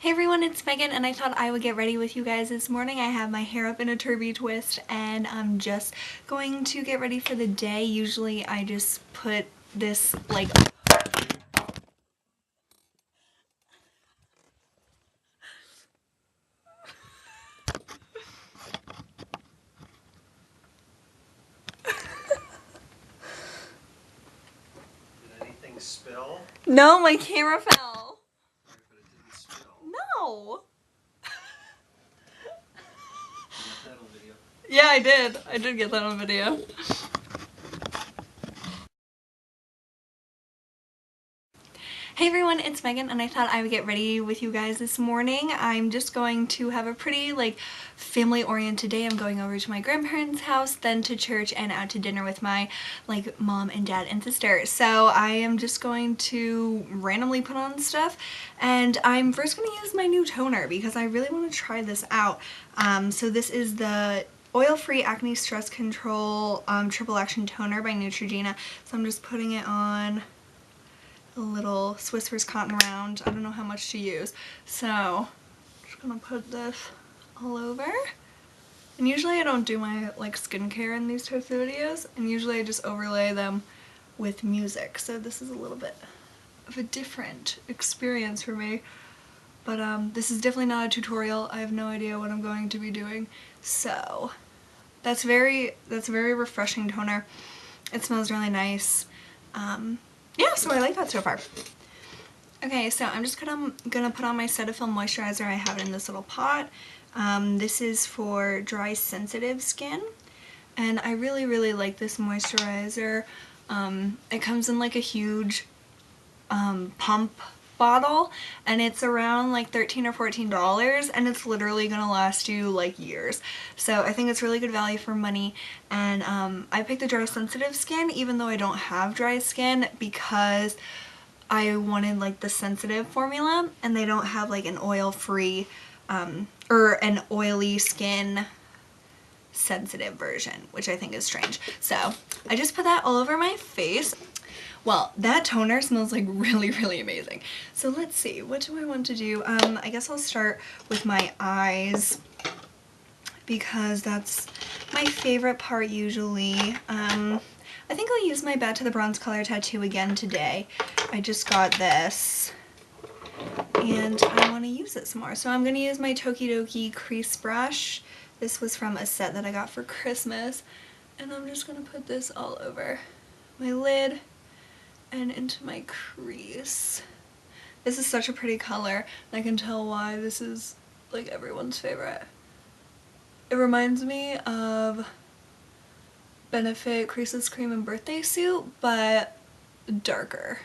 Hey everyone, it's Megan and I thought I would get ready with you guys this morning. I have my hair up in a turby twist and I'm just going to get ready for the day. Usually I just put this like... Did anything spill? No, my camera fell. But it didn't spill. No. You got that on video? Yeah, I did. I did get that on video. Hey everyone, it's Megan and I thought I would get ready with you guys this morning. I'm just going to have a pretty family oriented day. I'm going over to my grandparents' house, then to church and out to dinner with my mom and dad and sister. So I am just going to randomly put on stuff and I'm first going to use my new toner because I really want to try this out. So this is the Oil-Free Acne Stress Control Triple Action Toner by Neutrogena. So I'm just putting it on a little Swiss cotton round. I don't know how much to use. So I'm just gonna put this all over. And usually I don't do my skincare in these types of videos, and usually I just overlay them with music. So this is a little bit of a different experience for me. But this is definitely not a tutorial. I have no idea what I'm going to be doing. So that's a very refreshing toner. It smells really nice. Yeah, so I like that so far. Okay, so I'm just gonna put on my Cetaphil moisturizer. I have it in this little pot. This is for dry, sensitive skin, and I really like this moisturizer. It comes in like a huge pump bottle, and it's around like $13 or $14, and it's literally gonna last you years. So I think it's really good value for money, and I picked the dry sensitive skin even though I don't have dry skin because I wanted the sensitive formula, and they don't have an oil-free or an oily skin sensitive version, which I think is strange. So I just put that all over my face. Well, that toner smells really amazing. So let's see, what do I want to do? I guess I'll start with my eyes because that's my favorite part usually. I think I'll use my Back to the Bronze Color tattoo again today. I just got this and I want to use it some more. So I'm going to use my Tokidoki crease brush. This was from a set that I got for Christmas. And I'm just going to put this all over my lid and into my crease. This is such a pretty color, and I can tell why this is everyone's favorite. It reminds me of Benefit Creaseless Cream and Birthday Suit, but darker.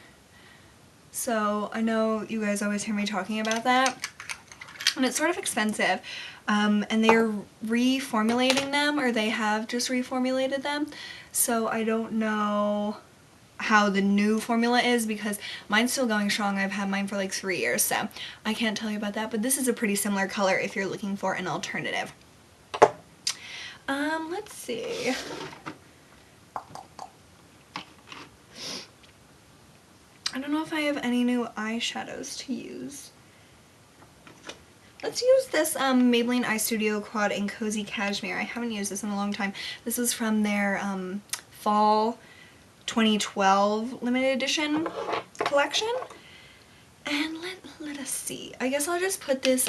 So I know you guys always hear me talking about that, and it's sort of expensive. And they're reformulating them, or they have just reformulated them, so I don't know how the new formula is because mine's still going strong. I've had mine for 3 years, so I can't tell you about that, but this is a pretty similar color if you're looking for an alternative. Let's see. I don't know if I have any new eyeshadows to use. Let's use this Maybelline EyeStudio Quad in Cozy Cashmere. I haven't used this in a long time. This is from their fall 2012 limited edition collection. And let us see. I guess I'll just put this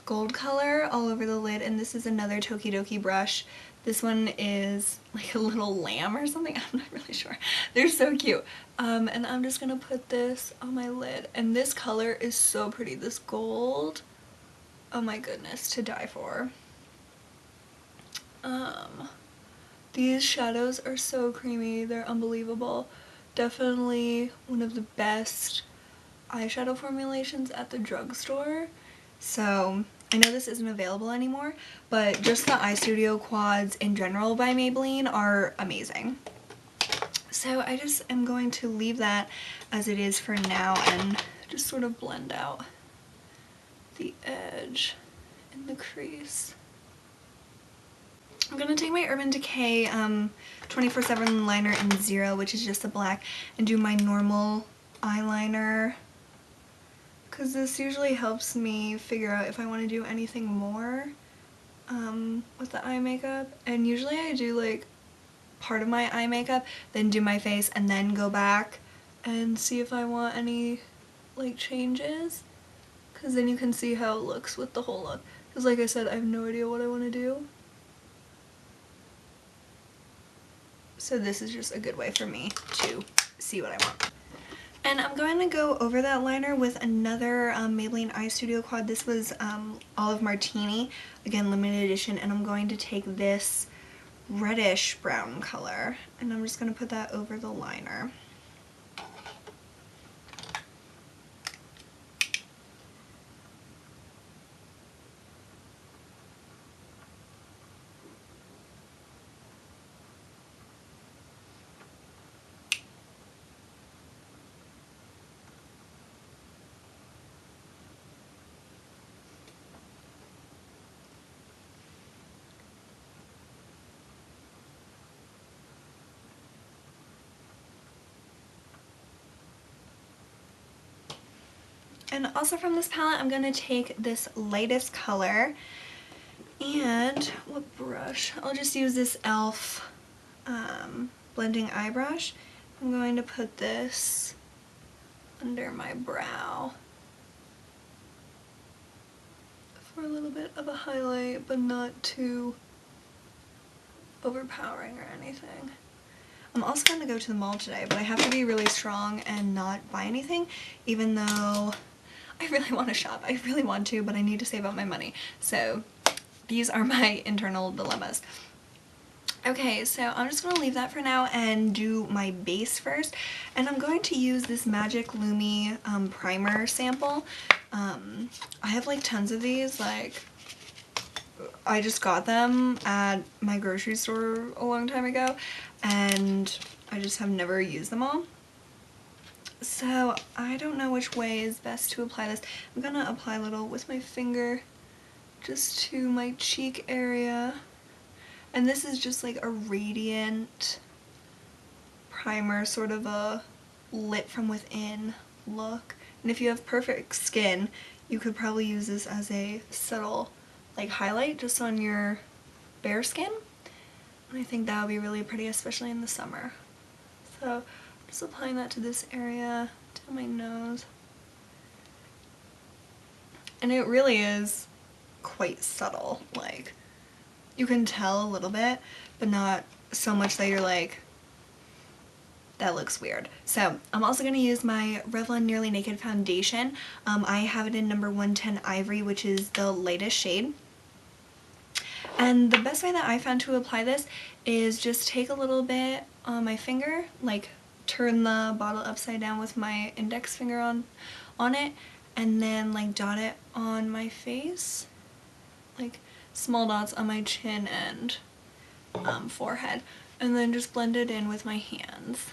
gold color all over the lid, and this is another Tokidoki brush. This one is like a little lamb or something. I'm not really sure. They're so cute. And I'm just gonna put this on my lid, and this color is so pretty. This gold, oh my goodness, to die for. These shadows are so creamy. They're unbelievable. Definitely one of the best eyeshadow formulations at the drugstore. So I know this isn't available anymore, but just the EyeStudio quads in general by Maybelline are amazing. So I just am going to leave that as it is for now and just sort of blend out the edge in the crease. I'm going to take my Urban Decay 24/7 liner in 0, which is just a black, and do my normal eyeliner because this usually helps me figure out if I want to do anything more with the eye makeup. And usually I do like part of my eye makeup, then do my face, and then go back and see if I want any like changes, because then you can see how it looks with the whole look. Because like I said, I have no idea what I want to do. So this is just a good way for me to see what I want. And I'm going to go over that liner with another Maybelline EyeStudio quad. This was Olive Martini, again limited edition, and I'm going to take this reddish brown color and I'm just going to put that over the liner. And also from this palette, I'm going to take this lightest color, and what brush? I'll just use this e.l.f. Blending eye brush. I'm going to put this under my brow for a little bit of a highlight, but not too overpowering or anything. I'm also going to go to the mall today, but I have to be really strong and not buy anything, even though I really want to shop. I really want to, but I need to save up my money. So these are my internal dilemmas. Okay, so I'm just going to leave that for now and do my base first. And I'm going to use this Magic Lumi primer sample. I have like tons of these. Like, I just got them at my grocery store a long time ago, and I just have never used them all. So I don't know which way is best to apply this. I'm gonna apply a little with my finger just to my cheek area. And this is just like a radiant primer, sort of a lit from within look. And if you have perfect skin, you could probably use this as a subtle like highlight just on your bare skin. And I think that would be really pretty, especially in the summer. So just applying that to this area, to my nose. And it really is quite subtle. Like, you can tell a little bit, but not so much that you're like, that looks weird. So I'm also going to use my Revlon Nearly Naked foundation. I have it in number 110 Ivory, which is the lightest shade. And the best way that I found to apply this is just take a little bit on my finger, like turn the bottle upside down with my index finger on it, and then like dot it on my face, like small dots on my chin and forehead, and then just blend it in with my hands.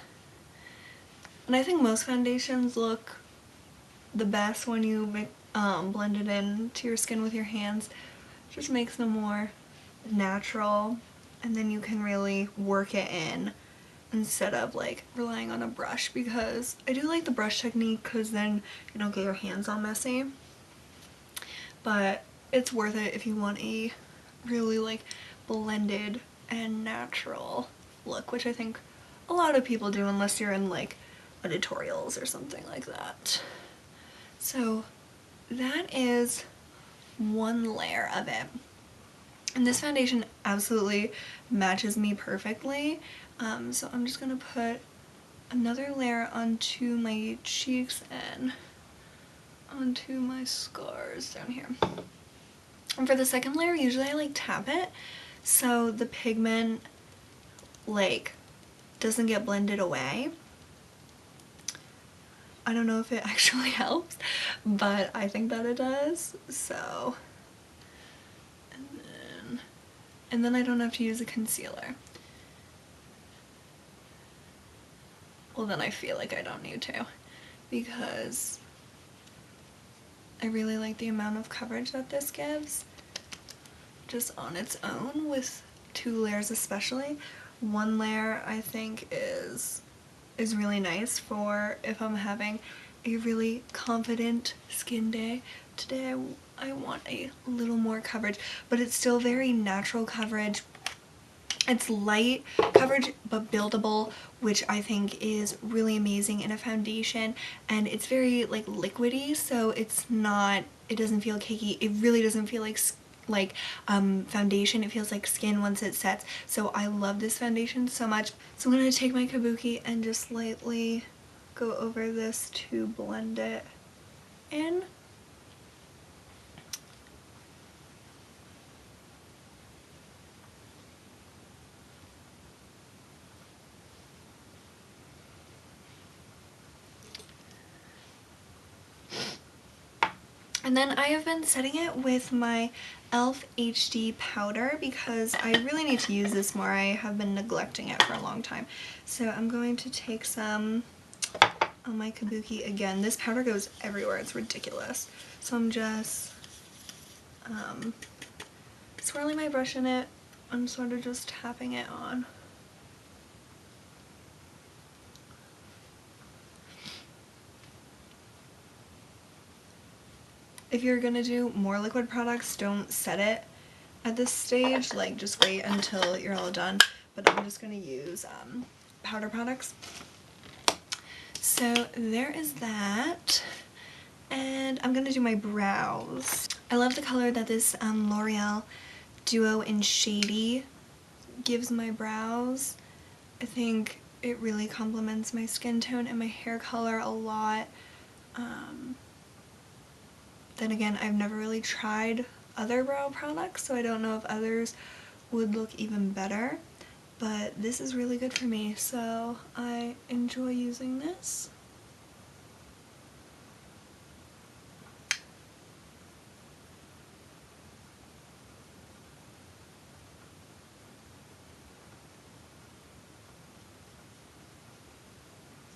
And I think most foundations look the best when you blend it in to your skin with your hands. It just makes them more natural, and then you can really work it in instead of like relying on a brush, because I do like the brush technique because then you don't get your hands all messy, but it's worth it if you want a really like blended and natural look, which I think a lot of people do unless you're in like editorials or something like that. So that is one layer of it. And this foundation absolutely matches me perfectly. So I'm just going to put another layer onto my cheeks and onto my scars down here. And for the second layer, usually I like tap it so the pigment like doesn't get blended away. I don't know if it actually helps, but I think that it does. So, and then I don't have to use a concealer. Well, then I feel like I don't need to, because I really like the amount of coverage that this gives just on its own, with 2 layers especially. 1 layer I think is really nice for if I'm having a really confident skin day. Today I want a little more coverage, but it's still very natural coverage. It's light coverage but buildable, which I think is really amazing in a foundation, and it's very like liquidy, so it doesn't feel cakey. It really doesn't feel like foundation. It feels like skin once it sets. So I love this foundation so much. So I'm going to take my kabuki and just lightly go over this to blend it in. And then I have been setting it with my e.l.f. HD powder because I really need to use this more. I have been neglecting it for a long time. So I'm going to take some on my kabuki again. This powder goes everywhere. It's ridiculous. So I'm just swirling my brush in it and sort of just tapping it on. If you're gonna do more liquid products, don't set it at this stage, like just wait until you're all done. But I'm just gonna use powder products. So there is that, and I'm gonna do my brows. I love the color that this L'Oreal Duo in Shady gives my brows. I think it really complements my skin tone and my hair color a lot. Then again, I've never really tried other brow products, so I don't know if others would look even better, but this is really good for me, so I enjoy using this.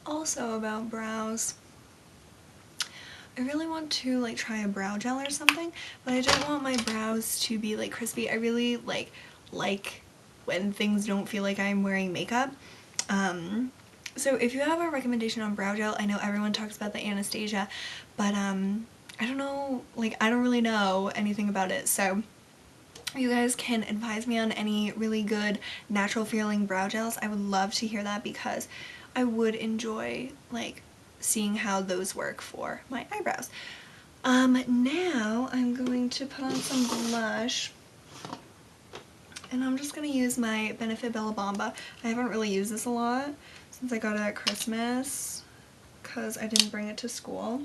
Also about brows, I really want to like try a brow gel or something, but I don't want my brows to be like crispy. I really like when things don't feel like I'm wearing makeup. So if you have a recommendation on brow gel, I know everyone talks about the Anastasia, but I don't know, like I don't really know anything about it, so you guys can advise me on any really good natural feeling brow gels. I would love to hear that because I would enjoy like seeing how those work for my eyebrows. Now I'm going to put on some blush, and I'm just going to use my Benefit Bella Bamba. I haven't really used this a lot since I got it at Christmas because I didn't bring it to school.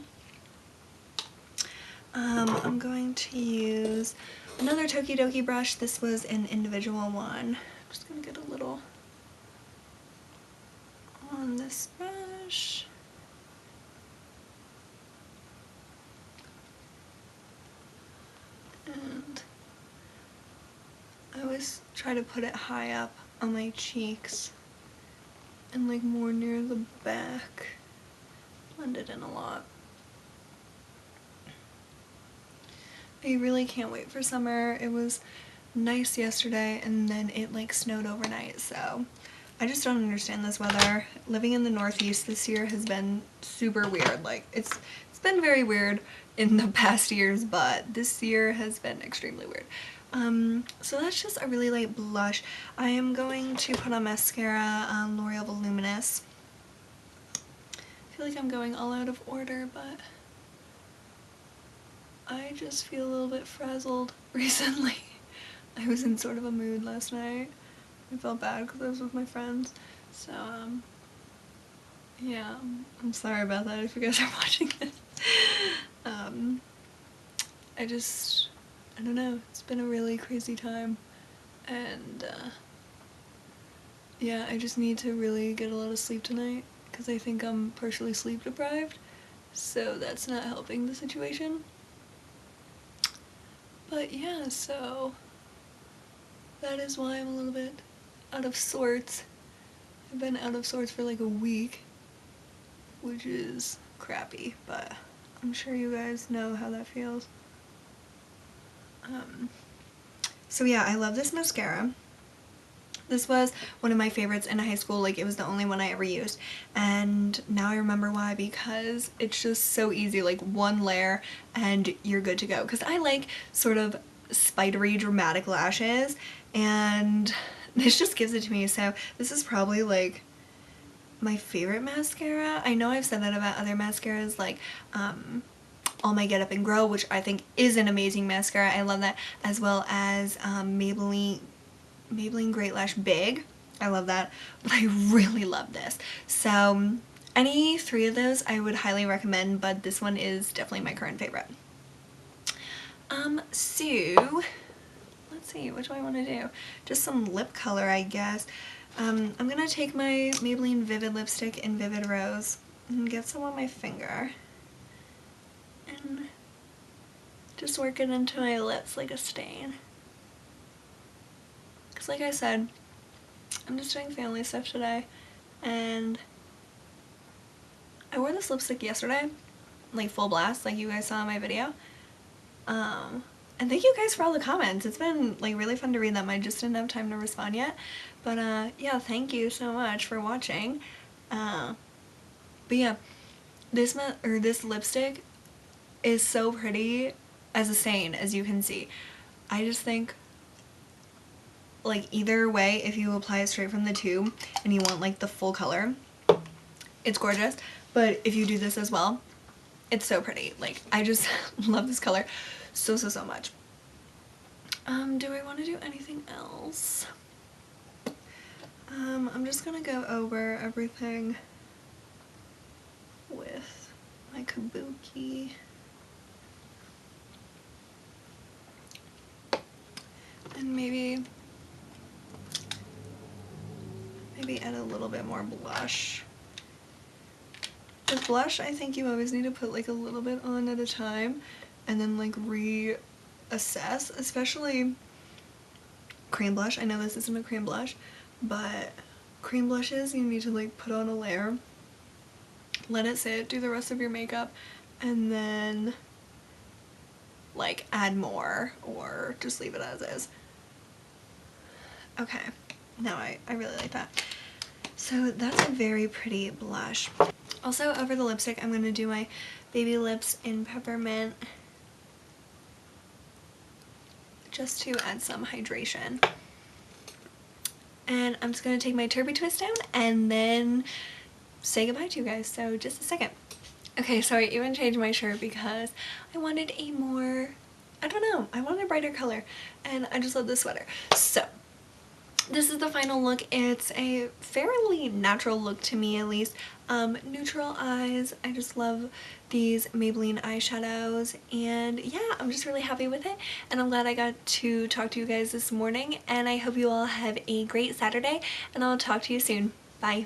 I'm going to use another Tokidoki brush. This was an individual one. I'm just going to get a little on this brush. And I always try to put it high up on my cheeks and like more near the back. Blend it in a lot. I really can't wait for summer. It was nice yesterday and then it like snowed overnight, so I just don't understand this weather. Living in the Northeast this year has been super weird. Like it's been very weird in the past years, but this year has been extremely weird. So that's just a really light blush. I am going to put on mascara, L'Oreal Voluminous. I feel like I'm going all out of order, but I just feel a little bit frazzled recently. I was in sort of a mood last night. I felt bad because I was with my friends. So, yeah, I'm sorry about that if you guys are watching this. I don't know, it's been a really crazy time. And, yeah, I just need to really get a lot of sleep tonight because I think I'm partially sleep deprived. So that's not helping the situation. But yeah, so that is why I'm a little bit out of sorts. I've been out of sorts for like a week, which is crappy, but I'm sure you guys know how that feels. So yeah, I love this mascara. This was one of my favorites in high school. Like, it was the only one I ever used, and now I remember why, because it's just so easy. Like, one layer and you're good to go, because I like sort of spidery dramatic lashes, and this just gives it to me. So this is probably like my favorite mascara. I know I've said that about other mascaras, like All My Get Up and Grow, which I think is an amazing mascara. I love that, as well as Maybelline Great Lash Big. I love that, but I really love this. So any three of those I would highly recommend, but this one is definitely my current favorite. So let's see, what do I want to do? Just some lip color, I guess. I'm gonna take my Maybelline Vivid lipstick in Vivd Rose and get some on my finger and just work it into my lips like a stain. Because like I said, I'm just doing family stuff today, and I wore this lipstick yesterday, like full blast, like you guys saw in my video. And thank you guys for all the comments. It's been like really fun to read them. I just didn't have time to respond yet. But yeah, thank you so much for watching. But yeah, this lipstick is so pretty as a stain, as you can see. I just think, like, either way, if you apply it straight from the tube and you want like the full color, it's gorgeous. But if you do this as well, it's so pretty. Like, I just love this color so much. Do I want to do anything else? I'm just gonna go over everything with my kabuki. And maybe add a little bit more blush. With blush, I think you always need to put like a little bit on at a time and then like reassess, especially cream blush. I know this isn't a cream blush, but cream blushes, you need to like put on a layer, let it sit, do the rest of your makeup, and then like add more or just leave it as is. Okay, now I really like that. So that's a very pretty blush. Also, over the lipstick, I'm going to do my BabyLips in Peppermint, just to add some hydration. And I'm just going to take my Turby Twist down and then say goodbye to you guys. So just a second. Okay, so I even changed my shirt because I wanted a more, I don't know, I wanted a brighter color, and I just love this sweater. So this is the final look. It's a fairly natural look to me, at least. Neutral eyes. I just love these Maybelline eyeshadows, and yeah, I'm just really happy with it, and I'm glad I got to talk to you guys this morning, and I hope you all have a great Saturday, and I'll talk to you soon. Bye.